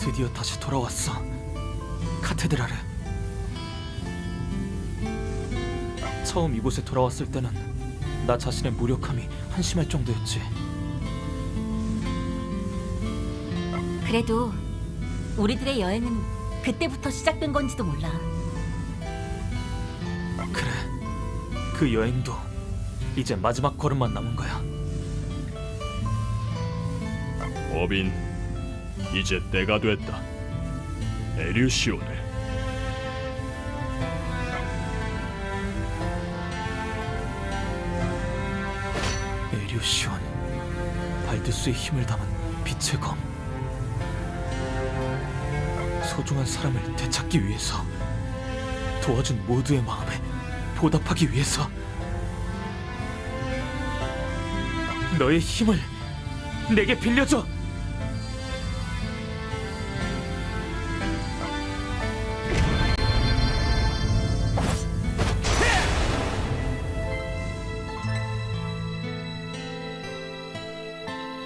드디어 다시 돌아왔어. 카테드랄에. 처음 이곳에 돌아왔을 때는 나 자신의 무력함이 한심할 정도였지. 그래도 우리들의 여행은 그때부터 시작된 건지도 몰라. 그래, 그 여행도 이제 마지막 걸음만 남은 거야. 어빈, 이제 때가 됐다. 에류시온을. 에류시온, 발드스의 힘을 담은 빛의 검. 소중한 사람을 되찾기 위해서, 도와준 모두의 마음에 보답하기 위해서 너의 힘을 내게 빌려줘.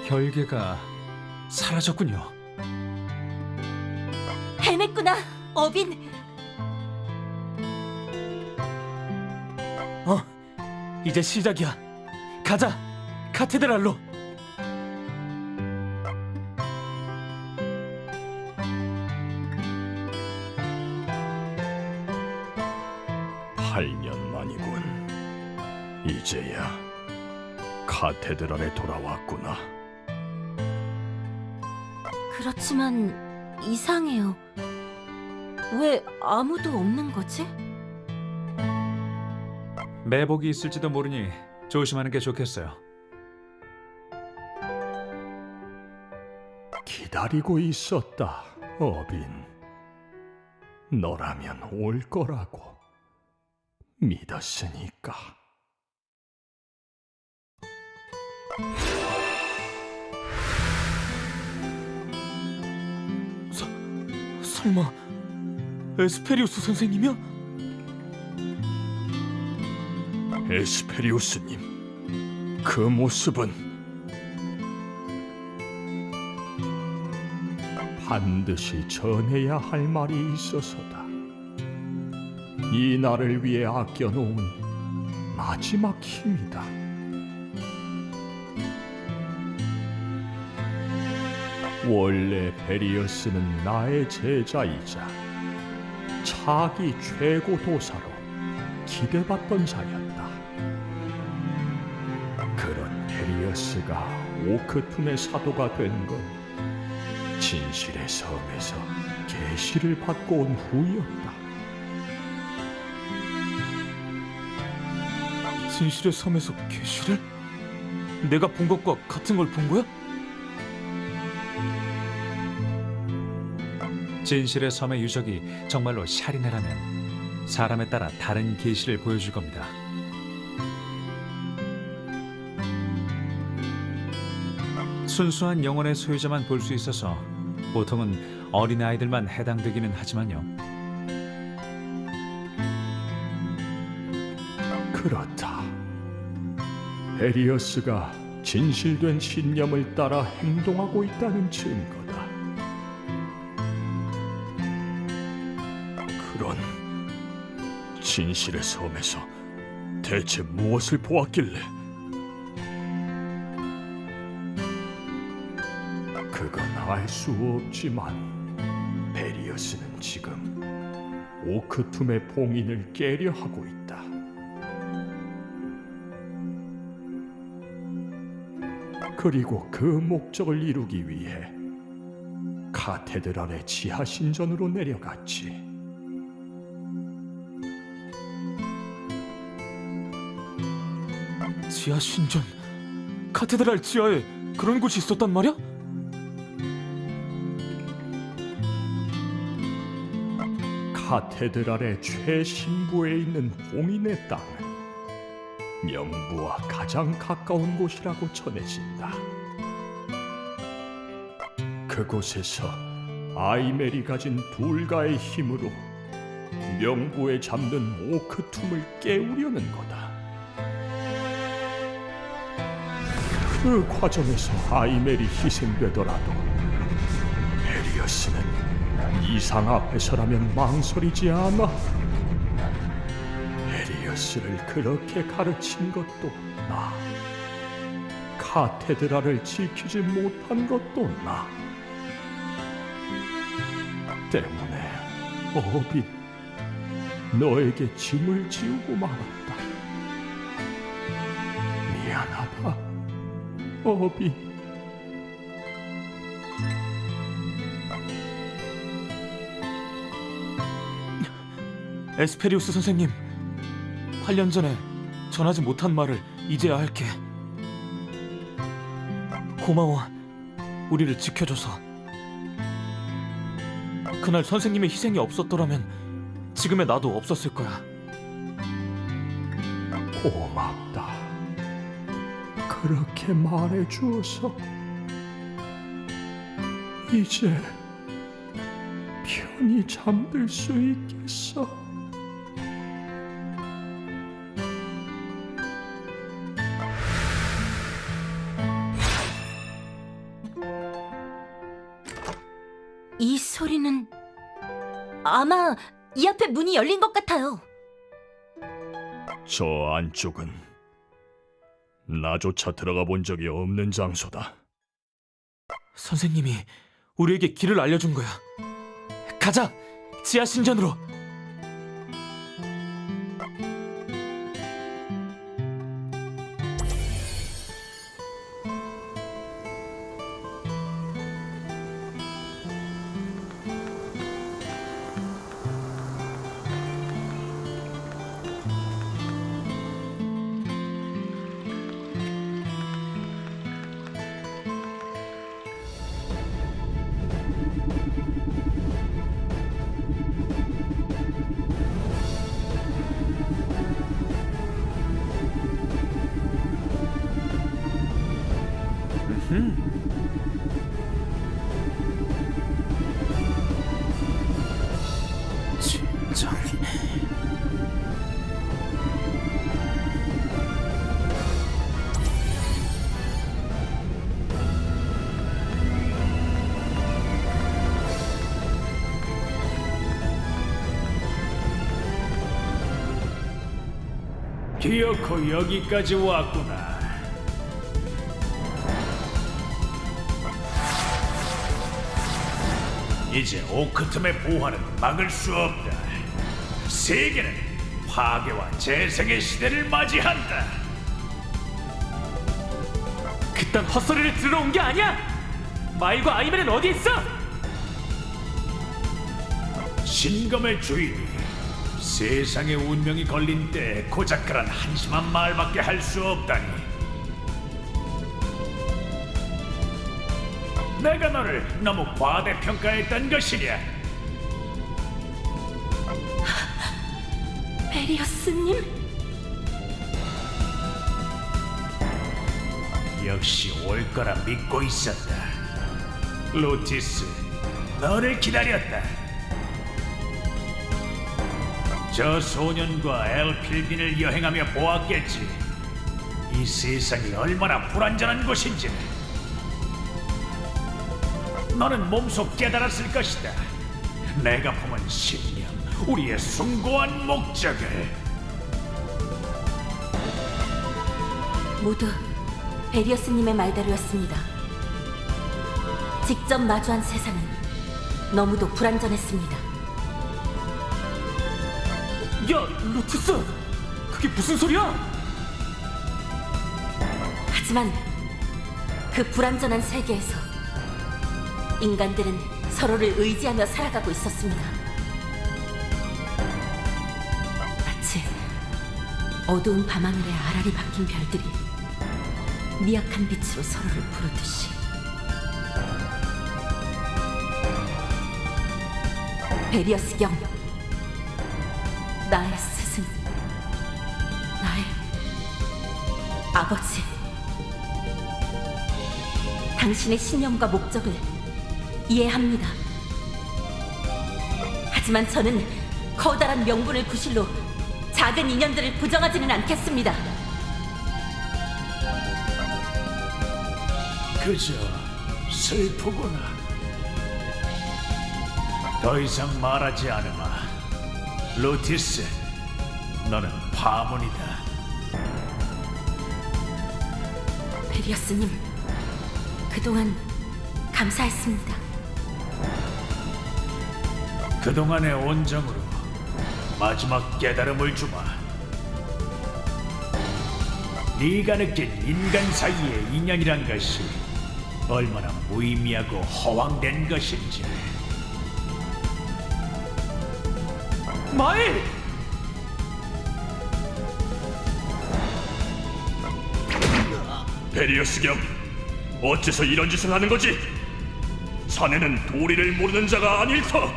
결계가 사라졌군요. 해냈구나, 어빈. 이제 시작이야. 가자, 카테드랄로. 팔 년 만이군. 이제야 카테드랄에 돌아왔구나. 그렇지만 이상해요. 왜 아무도 없는 거지? 매복이 있을지도 모르니 조심하는 게 좋겠어요. 기다리고 있었다, 어빈. 너라면 올 거라고 믿었으니까. 설마 에스페리우스 선생님이야? 에스페리우스님, 그 모습은 반드시 전해야 할 말이 있어서다. 이 날을 위해 아껴놓은 마지막 힘이다. 원래 베리어스는 나의 제자이자 차기 최고 도사로 기대받던 자였다. 그런 베리어스가 오크툼의 사도가 된 건 진실의 섬에서 계시를 받고 온 후였다. 진실의 섬에서 계시를? 내가 본 것과 같은 걸 본 거야? 진실의 섬의 유적이 정말로 샤리네라면 사람에 따라 다른 계시를 보여줄 겁니다. 순수한 영혼의 소유자만 볼 수 있어서 보통은 어린아이들만 해당되기는 하지만요. 그렇다. 베리어스가 진실된 신념을 따라 행동하고 있다는 증거다. 그런 진실의 섬에서 대체 무엇을 보았길래? 그건 알 수 없지만 베리어스는 지금 오크툼의 봉인을 깨려 하고 있다. 그리고 그 목적을 이루기 위해 카테드랄의 지하 신전으로 내려갔지. 지하 신전, 카테드랄 지하에 그런 곳이 있었단 말이야? 카테드랄의 최신부에 있는 봉인의 땅은 명부와 가장 가까운 곳이라고 전해진다. 그곳에서 아이멜이 가진 둘가의 힘으로 명부에 잡는 오크툼을 깨우려는 거다. 그 과정에서 아이멜이 희생되더라도 베리어스는 이상 앞에서라면 망설이지 않아. 베리어스를 그렇게 가르친 것도 나. 카테드라를 지키지 못한 것도 나. 때문에 어빈, 너에게 짐을 지우고 말았다. 미안하다, 어빈. 에스페리우스 선생님, 8년 전에 전하지 못한 말을 이제야 할게. 고마워, 우리를 지켜줘서. 그날 선생님의 희생이 없었더라면 지금의 나도 없었을 거야. 고맙다. 그렇게 말해주어서. 이제 편히 잠들 수 있겠어. 이 소리는 아마 이 앞에 문이 열린 것 같아요. 저 안쪽은 나조차 들어가 본 적이 없는 장소다. 선생님이 우리에게 길을 알려준 거야. 가자, 지하 신전으로. 진짜. 기어코 여기까지 왔구나. 이제 오크텀의 부활은 막을 수 없다. 세계는 파괴와 재생의 시대를 맞이한다. 그딴 헛소리를 들으러 온 게 아니야! 마일과 아이맨은 어디 있어? 신검의 주인이 세상의 운명이 걸린 때 고작 그런 한심한 말밖에 할 수 없다니. 내가 너를 너무 과대평가했던 것이냐? 베리어스님? 역시 올 거라 믿고 있었다. 루티스, 너를 기다렸다. 저 소년과 엘필빈을 여행하며 보았겠지. 이 세상이 얼마나 불완전한 곳인지를. 너는 몸소 깨달았을 것이다. 내가 품은 신념, 우리의 숭고한 목적을. 모두 베리어스님의 말대로였습니다. 직접 마주한 세상은 너무도 불완전했습니다. 야, 루티스! 그게 무슨 소리야? 하지만 그 불완전한 세계에서 인간들은 서로를 의지하며 살아가고 있었습니다. 마치 어두운 밤하늘에 아라리 박힌 별들이 미약한 빛으로 서로를 부르듯이. 베리어스 경, 나의 스승, 나의 아버지. 당신의 신념과 목적을 이해합니다. 하지만 저는 커다란 명분을 구실로 작은 인연들을 부정하지는 않겠습니다. 그저 슬프구나. 더 이상 말하지 않으마. 루티스, 너는 파문이다. 베리어스님, 그동안 감사했습니다. 그동안의 온정으로 마지막 깨달음을 주마. 네가 느낀 인간 사이의 인연이란 것이 얼마나 무의미하고 허황된 것인지. 마일! 베리어스 겸, 어째서 이런 짓을 하는 거지? 자네는 도리를 모르는 자가 아닐 터.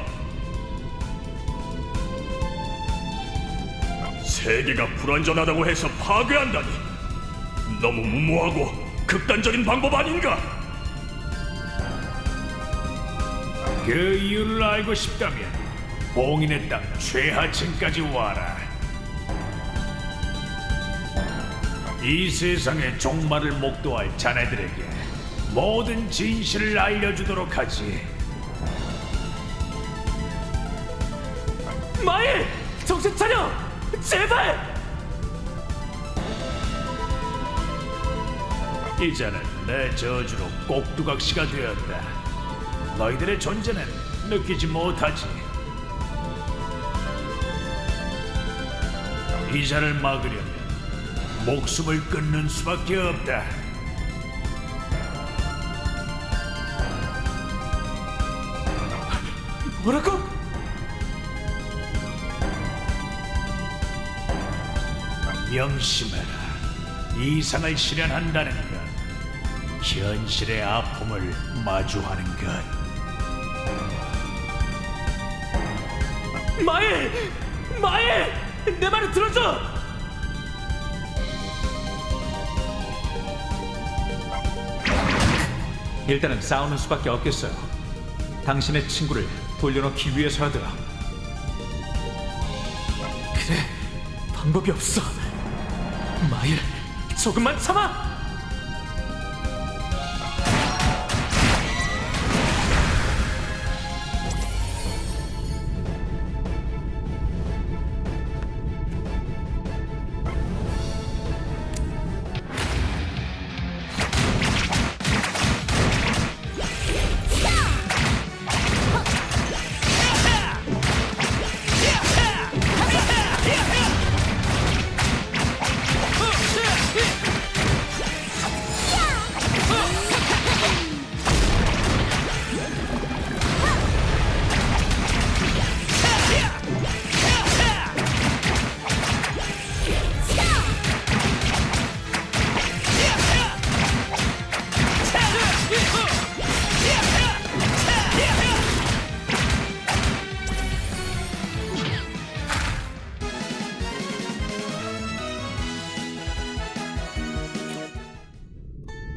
세계가 불완전하다고 해서 파괴한다니, 너무 무모하고 극단적인 방법 아닌가? 그 이유를 알고 싶다면 봉인의 땅 최하층까지 와라. 이 세상의 종말을 목도할 자네들에게 모든 진실을 알려주도록 하지. 마일! 정신 차려! 제발! 이제는 내 저주로 꼭두각시가 되었다. 너희들의 존재는 느끼지 못하지. 이자를 막으려면 목숨을 끊는 수밖에 없다. 뭐라고? 명심해라. 이상을 실현한다는 건 현실의 아픔을 마주하는 것. 마일! 마일! 내 말을 들어줘! 일단은 싸우는 수밖에 없겠어요. 당신의 친구를 돌려놓기 위해서라도. 그래, 방법이 없어. 마일, 조금만 참아!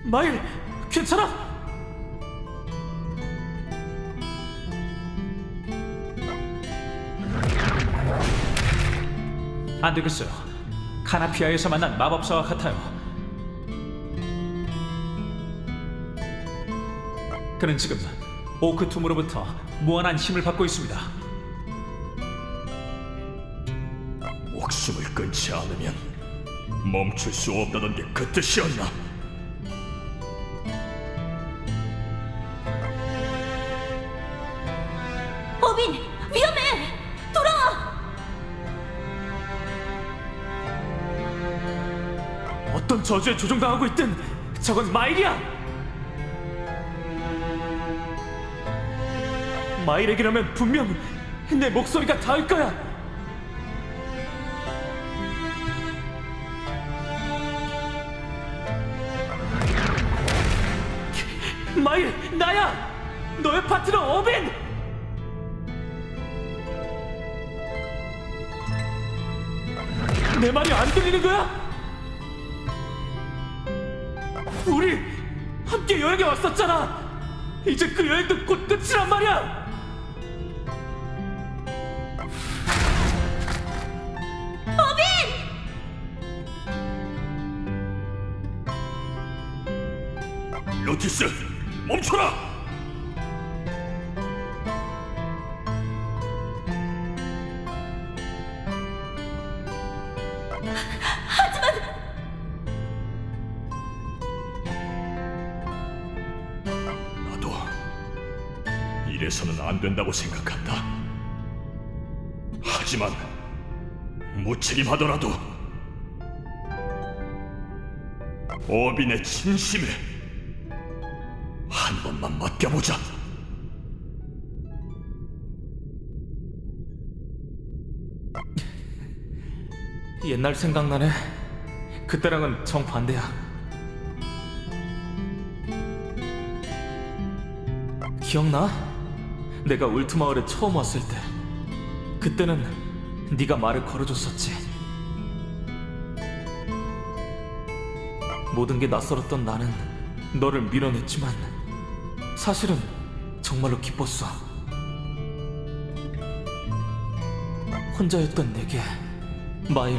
마일, 괜찮아? 안 되겠어요. 카나피아에서 만난 마법사와 같아요. 그는 지금 오크툼으로부터 무한한 힘을 받고 있습니다. 목숨을 끊지 않으면 멈출 수 없다던 게 그 뜻이었나? 오빈, 위험해! 돌아와! 어떤 저주에 조종당하고 있든 저건 마일이야! 마일에게라면 분명 내 목소리가 닿을 거야! 마일, 나야! 너의 파트너 오빈! 내 말이 안 들리는 거야? 우리 함께 여행에 왔었잖아. 이제 그 여행도 곧 끝이란 말이야. 루티스, 멈춰라! 이래서는 안 된다고 생각한다. 하지만 무책임하더라도 어빈의 진심에 한 번만 맡겨보자. 옛날 생각나네. 그때랑은 정반대야. 기억나? 내가 울트마을에 처음 왔을 때 그때는 네가 말을 걸어줬었지. 모든 게 낯설었던 나는 너를 밀어냈지만 사실은 정말로 기뻤어. 혼자였던 내게 마일,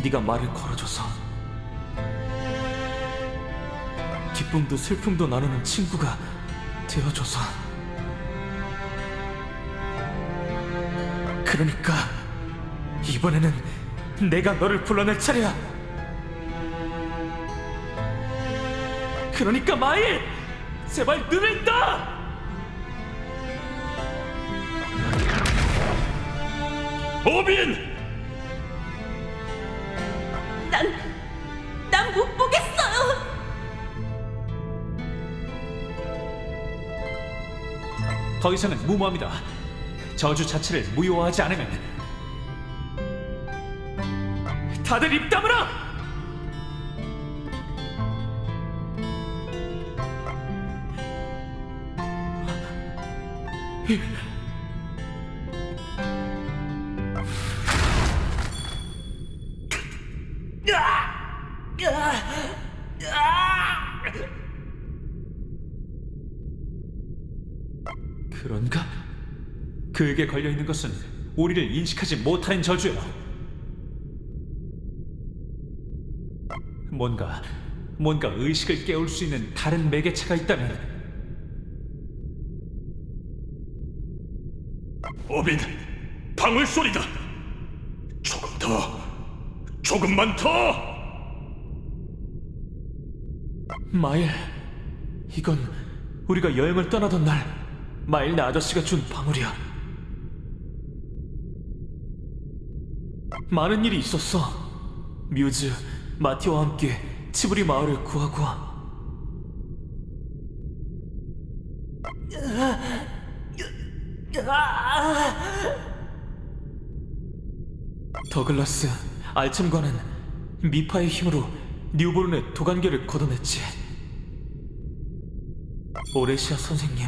네가 말을 걸어줘서 기쁨도 슬픔도 나누는 친구가 되어줘서. 그러니까 이번에는 내가 너를 불러낼 차례야. 그러니까 마일, 제발 눈을 떠! 어빈! 난 못 보겠어요. 더 이상은 무모합니다. 저주 자체를 무효화하지 않으면 다들 입 다물어! 그런가? 그에게 걸려있는 것은 우리를 인식하지 못하는 저주요. 뭔가 의식을 깨울 수 있는 다른 매개체가 있다면. 어빈, 방울 소리다. 조금만 더. 마일, 이건 우리가 여행을 떠나던 날 마일네 아저씨가 준 방울이야. 많은 일이 있었어. 뮤즈, 마티와 함께 치브리 마을을 구하고 더글라스, 알챔과는 미파의 힘으로 뉴보른의 도관계를 걷어냈지. 오레시아 선생님,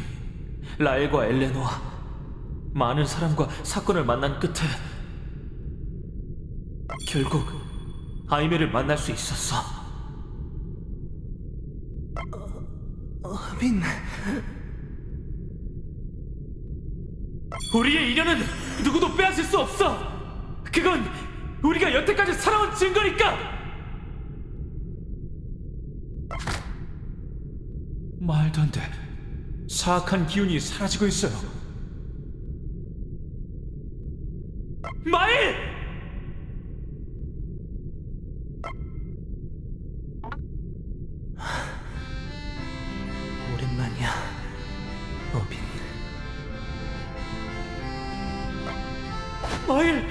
라엘과 엘레노아, 많은 사람과 사건을 만난 끝에 결국 아이메를 만날 수 있었어. 어빈, 우리의 인연은 누구도 빼앗을 수 없어. 그건 우리가 여태까지 살아온 증거니까. 말도 안 돼. 사악한 기운이 사라지고 있어요. 마일! 오랜만이야, 어빈. 마일!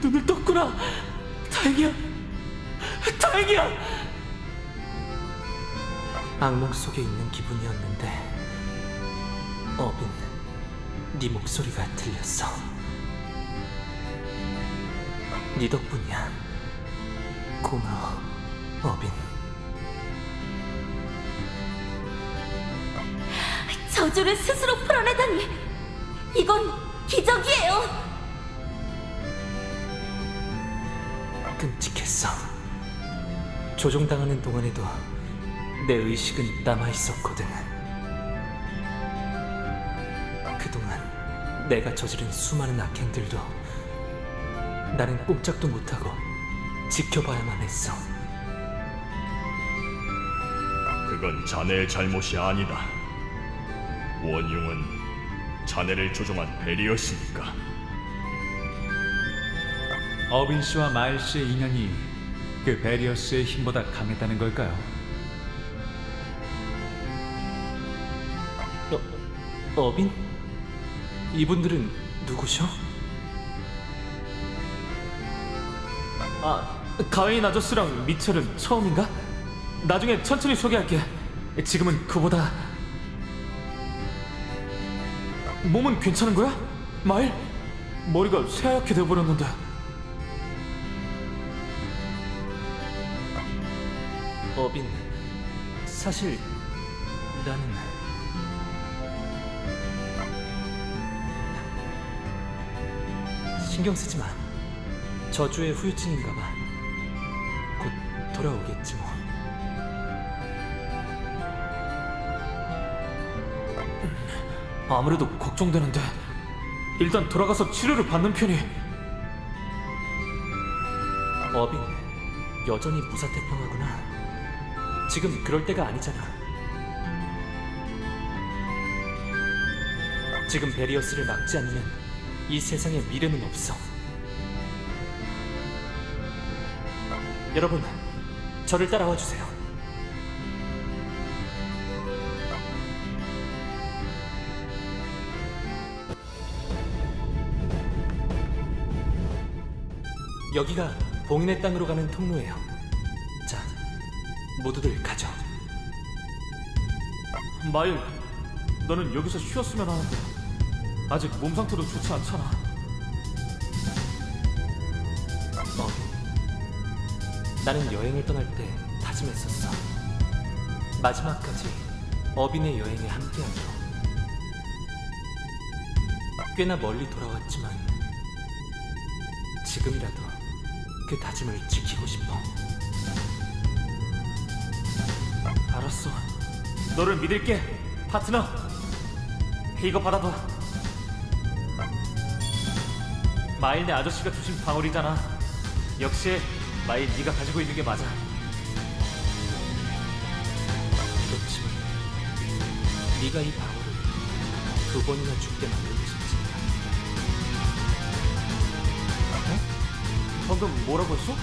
눈을 떴구나. 다행이야. 악몽 속에 있는 기분이었는데 어빈, 네 목소리가 들렸어. 네 덕분이야. 고마워, 어빈. 저주를 스스로 풀어내다니, 이건 기적이에요. 끔찍했어. 조종당하는 동안에도 내 의식은 남아있었거든. 그동안 내가 저지른 수많은 악행들도 나는 꼼짝도 못하고 지켜봐야만 했어. 그건 자네의 잘못이 아니다. 원흉은 자네를 조종한 벨이었으니까. 어빈 씨와 마일 씨의 인연이 그 베리어스의 힘보다 강했다는 걸까요? 어빈? 이분들은 누구셔? 아, 가인 아저씨랑 미첼은 처음인가? 나중에 천천히 소개할게. 지금은 그보다... 몸은 괜찮은 거야? 마일? 머리가 새하얗게 돼버렸는데. 어빈, 사실 나는... 신경 쓰지 마. 저주의 후유증인가 봐. 곧 돌아오겠지 뭐. 아무래도 걱정되는데 일단 돌아가서 치료를 받는 편이. 어빈, 여전히 무사태평하구나. 지금 그럴 때가 아니잖아. 지금 베리어스를 막지 않으면 이 세상에 미래는 없어. 여러분, 저를 따라와 주세요. 여기가 봉인의 땅으로 가는 통로예요. 자, 모두들 가죠. 마일, 너는 여기서 쉬었으면 하는데 아직 몸 상태도 좋지 않잖아. 나는 여행을 떠날 때 다짐했었어. 마지막까지 어빈의 여행에 함께하기로. 꽤나 멀리 돌아왔지만 지금이라도 그 다짐을 지키고 싶어. 알았어. 너를 믿을게, 파트너. 이거 받아둬. 마일네 아저씨가 주신 방울이잖아. 역시 마일 네가 가지고 있는 게 맞아. 그렇지만 네가 이 방울을 2번이나 죽게 만들고 싶지. 어? 방금 뭐라고 했어?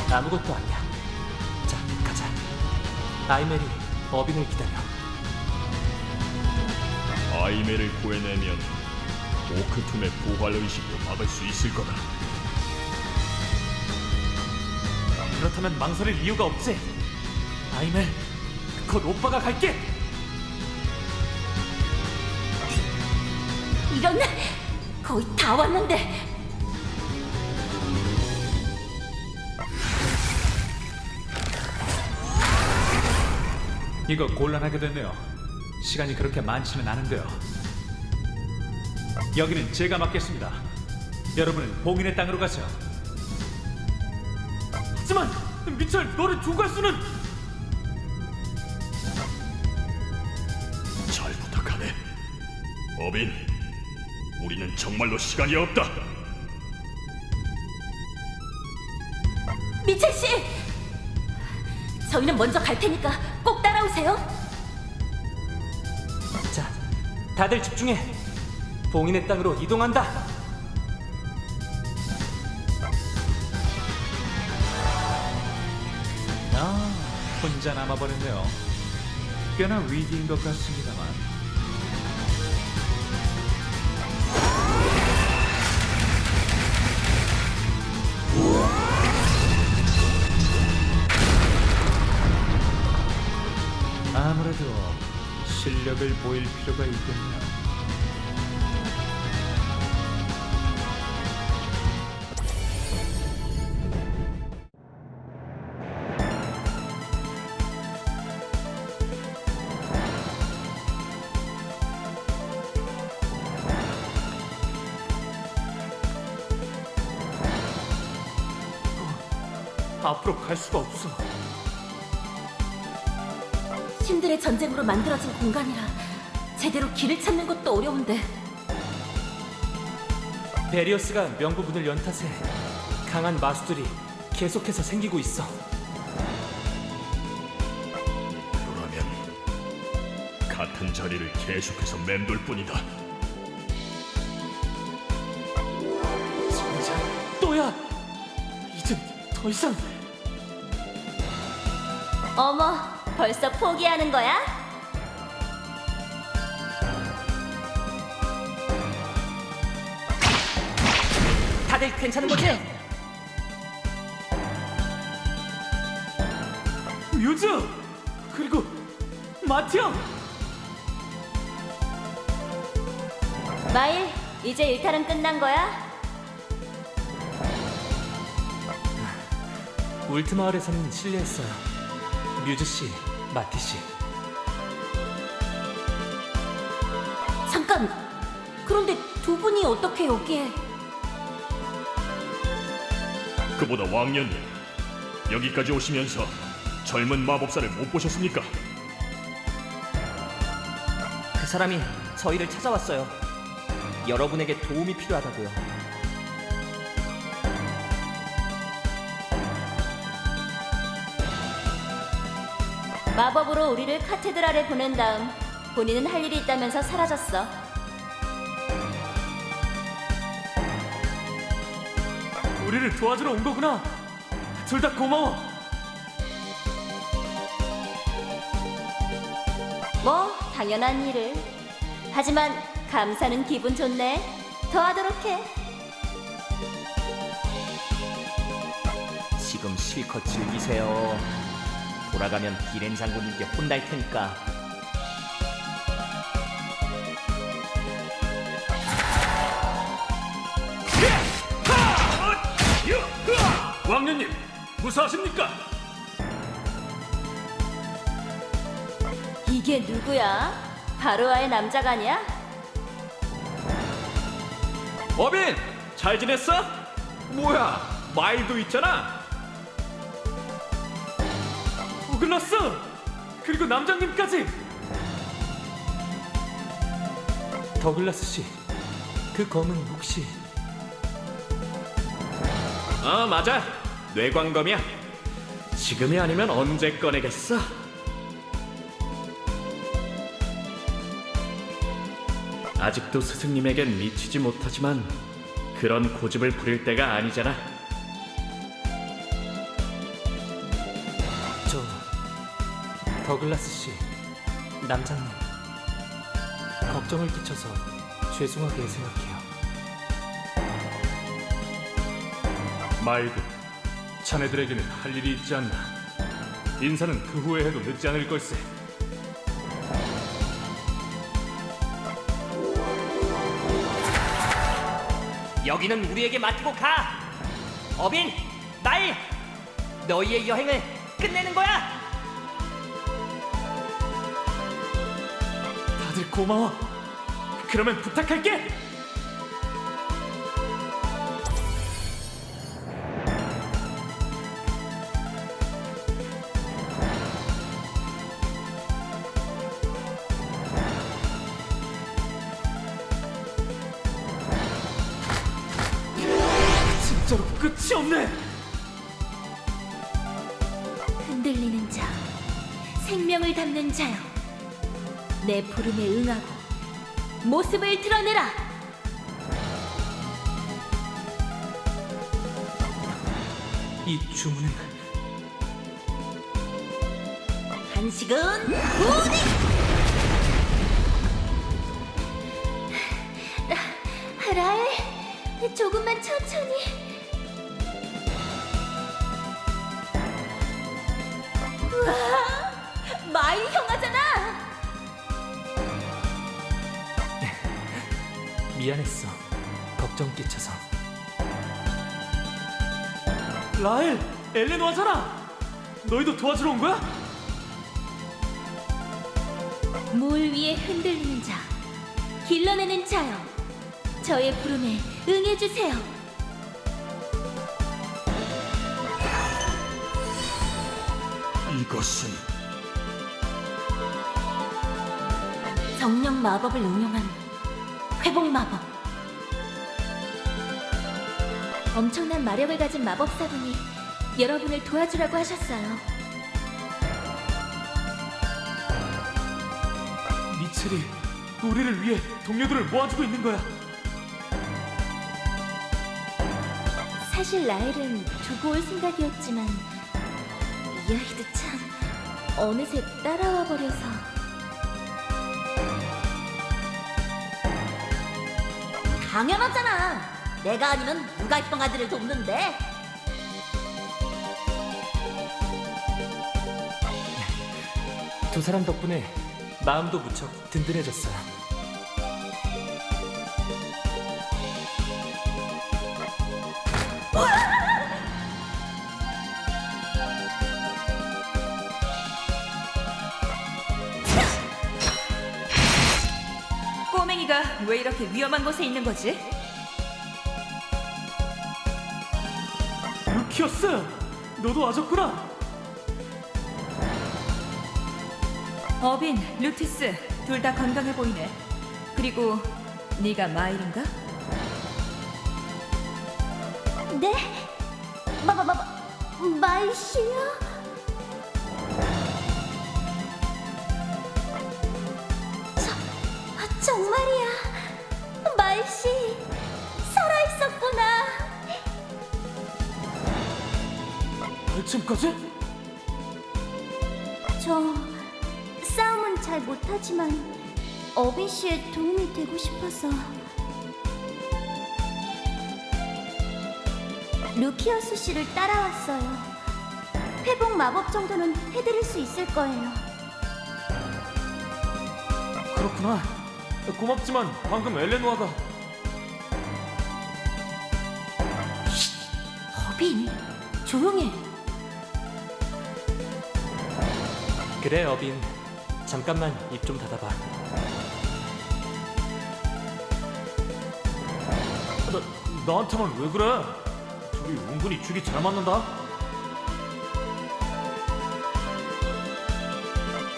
아무것도 아니야. 자, 가자. 아이멜이 어빈을 기다려. 아이멜을 구해내면 오크툼의 부활의식도 막을 수 있을 거다. 그렇다면 망설일 이유가 없지. 아이멜, 곧 오빠가 갈게. 이런, 거의 다 왔는데. 이거 곤란하게 됐네요. 시간이 그렇게 많지는 않은데요. 여기는 제가 맡겠습니다. 여러분은 봉인의 땅으로 가세요. 하지만 미첼, 너를 두고 갈 수는. 잘 부탁하네. 어빈, 우리는 정말로 시간이 없다. 미첼 씨, 저희는 먼저 갈 테니까 꼭 따라오세요. 자, 다들 집중해. 봉인의 땅으로 이동한다. 아, 혼자 남아버렸네요. 꽤나 위기인 것 같습니다만. 아무래도 실력을 보일 필요가 있겠네요. 앞으로 갈 수가 없어. 신들의 전쟁으로 만들어진 공간이라 제대로 길을 찾는 것도 어려운데. 베리어스가 명부분을 연 탓에 강한 마수들이 계속해서 생기고 있어. 그러면 같은 자리를 계속해서 맴돌 뿐이다. 진짜 또야. 이젠 더 이상. 어머, 벌써 포기하는 거야? 다들 괜찮은 거지? 뮤즈! 그리고 마티 형! 마일, 이제 일탈은 끝난 거야? 울트마을에서는 실례했어요. 뮤즈 씨, 마티 씨. 잠깐! 그런데 두 분이 어떻게 여기에? 그보다 왕년님, 여기까지 오시면서 젊은 마법사를 못 보셨습니까? 그 사람이 저희를 찾아왔어요. 여러분에게 도움이 필요하다고요. 마법으로 우리를 카테드랄에 보낸 다음 본인은 할 일이 있다면서 사라졌어. 우리를 도와주러 온 거구나. 둘 다 고마워. 뭐 당연한 일을. 하지만 감사는 기분 좋네. 더 하도록 해. 지금 실컷 즐기세요. 돌아가면 비렌 장군님께 혼날 테니까. 왕년님, 무사하십니까? 이게 누구야? 바로아의 남자가 아니야? 어빈! 잘 지냈어? 뭐야, 마일도 있잖아. 오글러스! 그리고 남장님까지! 더글라스 씨, 그 검은 혹시... 맞아. 뇌광검이야. 지금이 아니면 언제 꺼내겠어? 아직도 스승님에겐 미치지 못하지만 그런 고집을 부릴 때가 아니잖아. 저... 더글라스 씨, 남장님. 걱정을 끼쳐서 죄송하게 생각해요. 마일드, 자네들에게는 할 일이 있지 않나. 인사는 그 후에 해도 늦지 않을 걸세. 여기는 우리에게 맡기고 가! 어빈! 나일! 너희의 여행을 끝내는 거야! 다들 고마워. 그러면 부탁할게! 진짜로 끝이 없네! 흔들리는 자, 생명을 담는 자여. 내 부름에 응하고 모습을 드러내라. 이 주문은 한식은 우리! 라엘, 조금만 천천히. 우와, 마일 형아잖아. 미안했어. 걱정 끼쳐서. 라엘, 엘레노아잖아. 너희도 도와주러 온 거야? 물 위에 흔들리는 자, 길러내는 자여. 저의 부름에 응해주세요. 이것은 정령 마법을 응용한 회복 마법. 엄청난 마력을 가진 마법사분이 여러분을 도와주라고 하셨어요. 미첼이 우리를 위해 동료들을 모아주고 있는 거야. 사실 라엘은 두고 올 생각이었지만 이 아이도 참 어느새 따라와 버려서. 당연하잖아. 내가 아니면 누가 이쁜 아들을 돕는데? 두 사람 덕분에 마음도 무척 든든해졌어요. 꼬맹이가 왜 이렇게 위험한 곳에 있는 거지? 루키어스, 너도 와줬구나. 어빈, 루티스 둘 다 건강해 보이네. 그리고 네가 마일인가? 네? 말씨요? 정말이야. 말씨 살아있었구나. 벌침까지? 저 싸움은 잘 못하지만 어빈 씨의 도움이 되고 싶어서. 루키어스 씨를 따라왔어요. 회복 마법 정도는 해드릴 수 있을 거예요. 그렇구나. 고맙지만 방금 엘레노아가 어빈, 조용해. 그래 어빈, 잠깐만 입 좀 닫아봐. 나한테만 왜 그래? 둘이 은근히 줄이 잘 맞는다.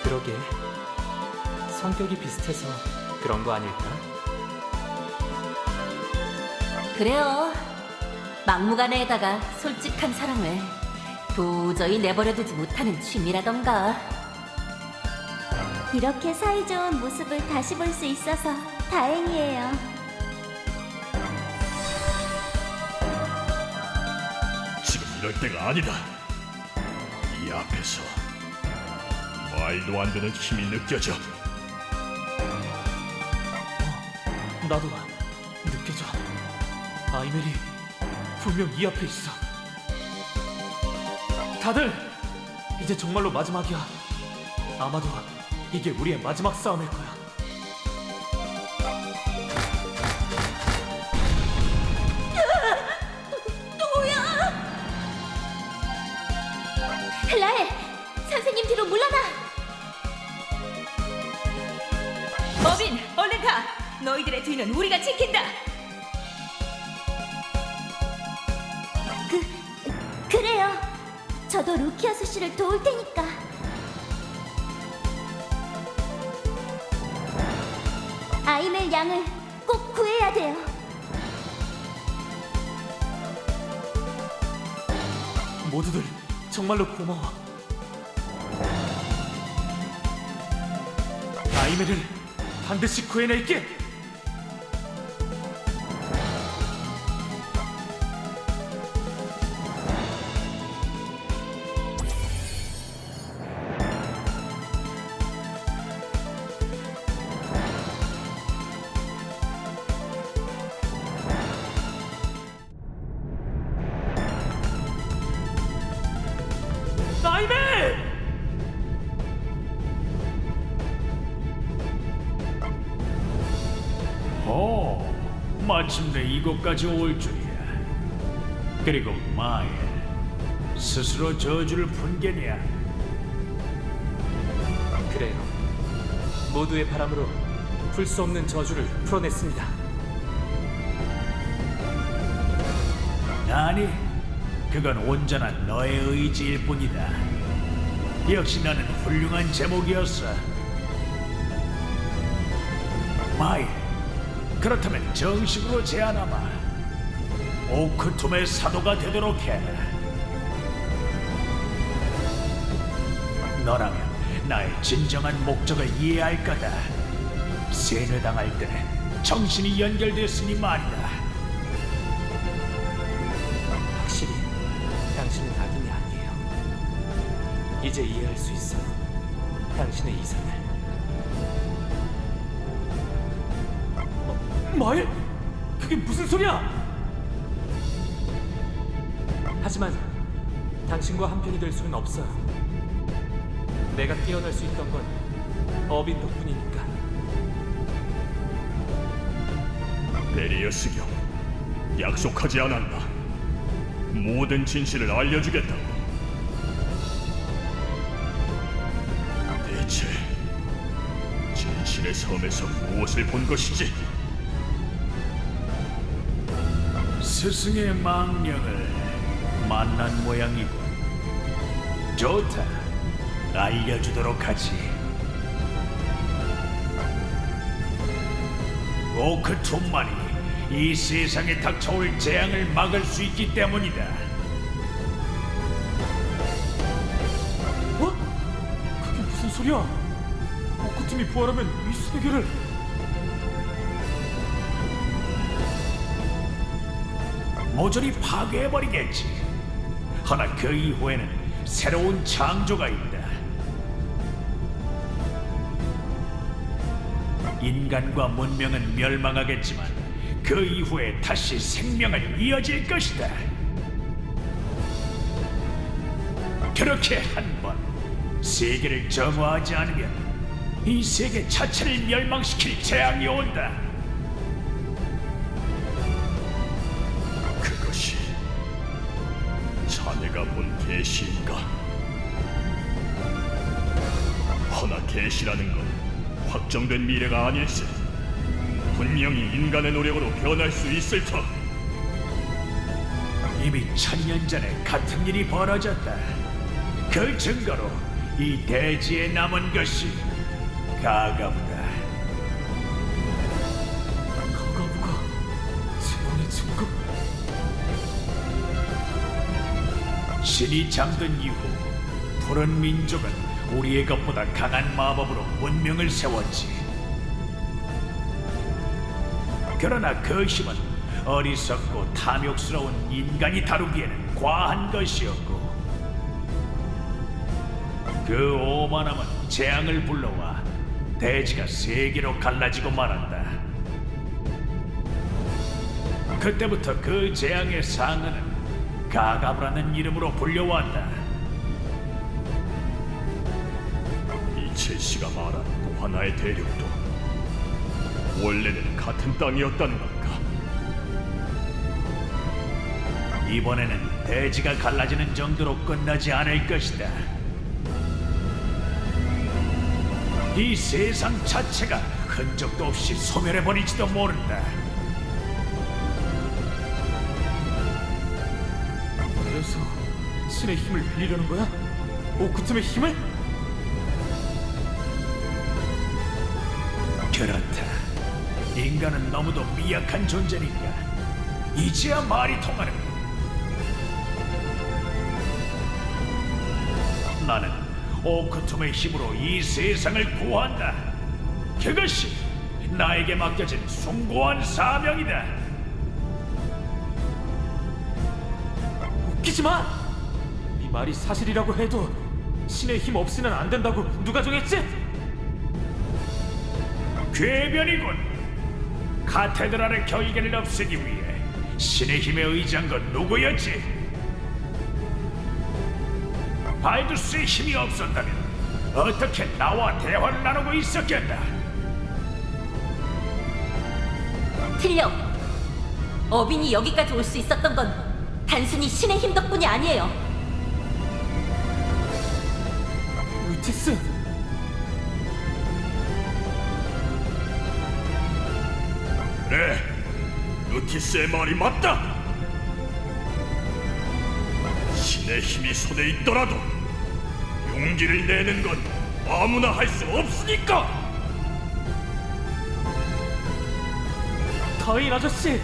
그러게, 성격이 비슷해서 그런 거 아닐까? 그래요. 막무가내에다가 솔직한 사랑을 도저히 내버려두지 못하는 취미라던가. 이렇게 사이좋은 모습을 다시 볼 수 있어서 다행이에요. 지금 이럴 때가 아니다. 이 앞에서 말도 안 되는 힘이 느껴져. 나도 느껴져. 아이멜이 분명 이 앞에 있어. 다들 이제 정말로 마지막이야. 아마도 이게 우리의 마지막 싸움일 거야. 라엘, 선생님 뒤로 물러나. 어빈, 얼른 가! 너희들의 뒤는 우리가 지킨다! 그래요. 저도 루키어스 씨를 도울 테니까. 아이멜 양을 꼭 구해야 돼요. 모두들 정말로 고마워. 아이멜을 반드시 구해낼게. 아이멜! 마침내 이곳까지 올 줄이야. 그리고 마엘, 스스로 저주를 푼게냐? 그래요. 모두의 바람으로 풀 수 없는 저주를 풀어냈습니다. 아니, 그건 온전한 너의 의지일 뿐이다. 역시 너는 훌륭한 제목이었어. 마일, 그렇다면 정식으로 제안하마. 오크툼의 사도가 되도록 해. 너라면 나의 진정한 목적을 이해할 거다. 세뇌당할 때 정신이 연결됐으니 말이다. 확실히 당신은 악인이 아니에요. 이제 이해할 수 있어요. 당신의 이상을. 마일? 그게 무슨 소리야? 하지만 당신과 한편이 될 수는 없어요. 내가 깨어날 수 있던 건 어빈 덕분이니까. 베리어스 경, 약속하지 않았나? 모든 진실을 알려주겠다고. 대체 진실의 섬에서 무엇을 본 것이지? 스승의 망령을 만난 모양이군. 좋다. 알려주도록 하지. 오크툼만이 이 세상에 닥쳐올 재앙을 막을 수 있기 때문이다. 어? 그게 무슨 소리야? 오크팀이 부활하면 이 세계를... 모조리 파괴해버리겠지. 허나 그 이후에는 새로운 창조가 있다. 인간과 문명은 멸망하겠지만 그 이후에 다시 생명은 이어질 것이다. 그렇게 한 번 세계를 정화하지 않으면 이 세계 자체를 멸망시킬 재앙이 온다. 그것이 자네가 본 계시인가? 허나 계시라는 건 확정된 미래가 아닐세. 분명히 인간의 노력으로 변할 수 있을 터. 이미 1000년 전에 같은 일이 벌어졌다. 그 증거로 이 대지에 남은 것이 가가부다. 가가부가 재앙의 증거? 신이 잠든 이후 푸른 민족은 우리의 것보다 강한 마법으로 문명을 세웠지. 그러나 그 힘은 어리석고 탐욕스러운 인간이 다루기에는 과한 것이었고, 그 오만함은 재앙을 불러와 대지가 세 개로 갈라지고 말았다. 그때부터 그 재앙의 상흔은 가가부라는 이름으로 불려왔다. 이첼시가 말한 또 하나의 대륙도 원래는 같은 땅이었다는 건가? 이번에는 대지가 갈라지는 정도로 끝나지 않을 것이다. 이 세상 자체가 흔적도 없이 소멸해버릴지도 모른다. 그래서 신의 힘을 빌리려는 거야? 오크팀의 힘을? 그렇다. 인간은 너무도 미약한 존재니까 이제야 말이 통하는. 나는 오크툼의 힘으로 이 세상을 구한다. 그것이 나에게 맡겨진 숭고한 사명이다. 웃기지 마! 네 말이 사실이라고 해도 신의 힘 없이는 안 된다고 누가 정했지? 궤변이군. 카테드랄의 결계를 없애기 위해 신의 힘에 의지한 건 누구였지? 발두스의 힘이 없었다면 어떻게 나와 대화를 나누고 있었겠나? 틀려. 어빈이 여기까지 올 수 있었던 건 단순히 신의 힘 덕분이 아니에요. 루티스! 그래, 루티스의 말이 맞다. 신의 힘이 손에 있더라도 용기를 내는 건 아무나 할 수 없으니까. 가인 아저씨!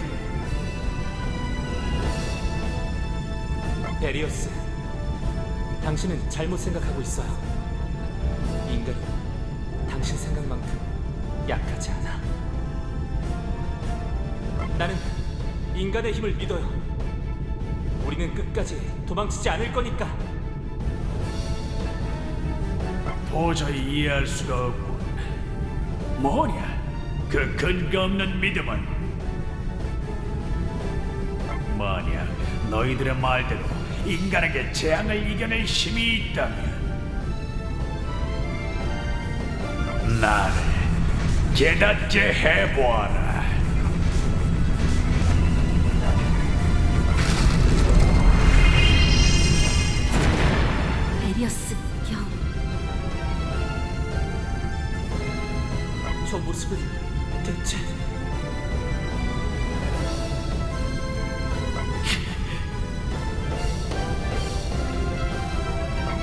베리어스, 당신은 잘못 생각하고 있어요. 인간은 당신 생각만큼 약하지 않아. 나는 인간의 힘을 믿어요. 우리는 끝까지 도망치지 않을 거니까. 도저히 이해할 수가 없군. 뭐냐? 그 근거 없는 믿음은? 만약 너희들의 말대로 인간에게 재앙을 이겨낼 힘이 있다면 나를 깨닫게 해보아라. 에리어스 경. 저 모습은 대체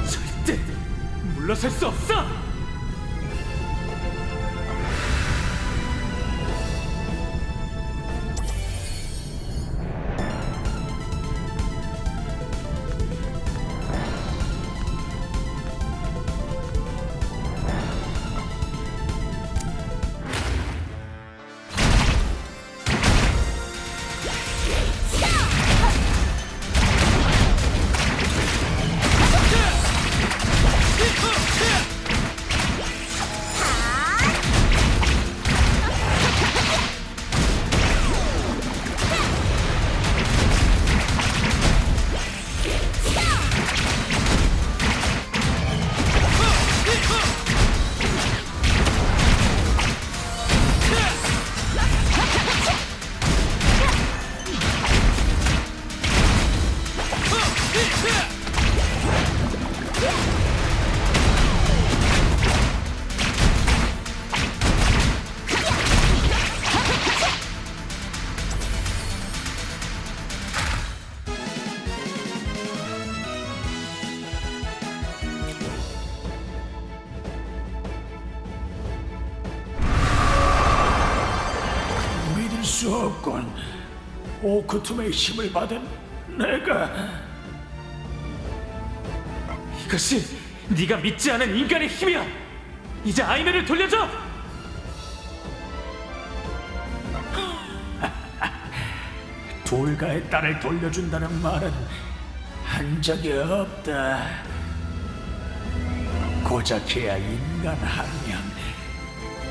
절대 물러설 수 없어! 믿을 수 없군. 오크툼의 힘을 받은 내가 이것이 네가 믿지 않은 인간의 힘이야! 이제 아이메를 돌려줘! 돌가의 딸을 돌려준다는 말은 한 적이 없다. 고작해야 인간 한 명.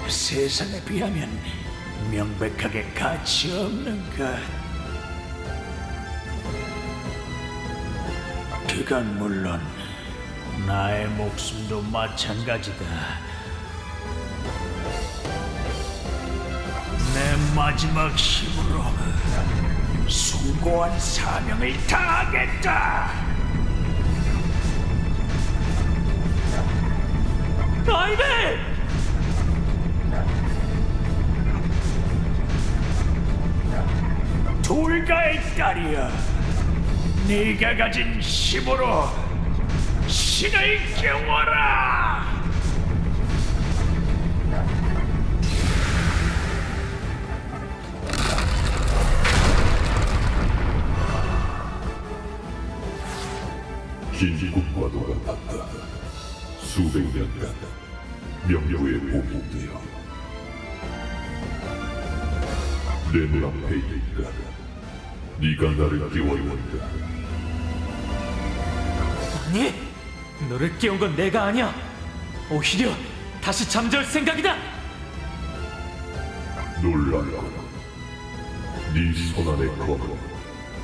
세상에 비하면 명백하게 가치 없는 것. 그건 물론 나의 목숨도 마찬가지다. 내 마지막 힘으로 숭고한 사명을 다하겠다. 아이메! 돌가의 딸이여, 네가 가진 힘으로 신을 깨워라. 긴 꿈과도 같았다. 수백 년간 명료에 보복되어 내 눈앞에 있다. 네가 나를 깨워놓는다. 아니! 너를 깨운 건 내가 아니야! 오히려 다시 잠재울 생각이다! 놀라거라. 네 손안에 걸어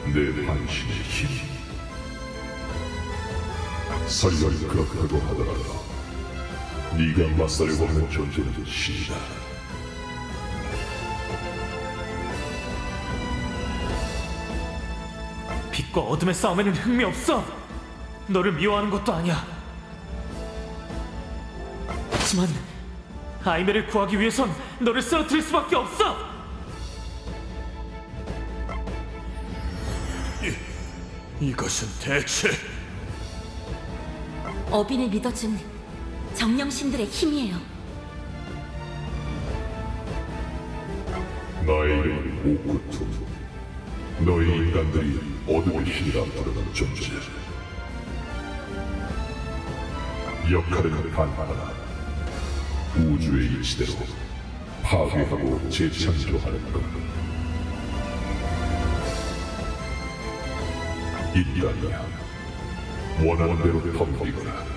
내 반신의 힘. 설령 그렇다고 하더라도 네가 맞서려고 하는 존재는 신이다. 빛과 어둠의 싸움에는 흥미 없어! 너를 미워하는 것도 아니야. 하지만 아이메를 구하기 위해선 너를 쓰러뜨릴 수밖에 없어! 이것은 대체 어빈을 믿어준 정령신들의 힘이에요. 나의 이름은 오크투. 너희 인간들이 어둠의 신이라 부르는 존재. 역할은 간단하다. 우주의 이치대로 파괴하고 재창조하는 것. 인간이야, 원하는 대로 덤비거라.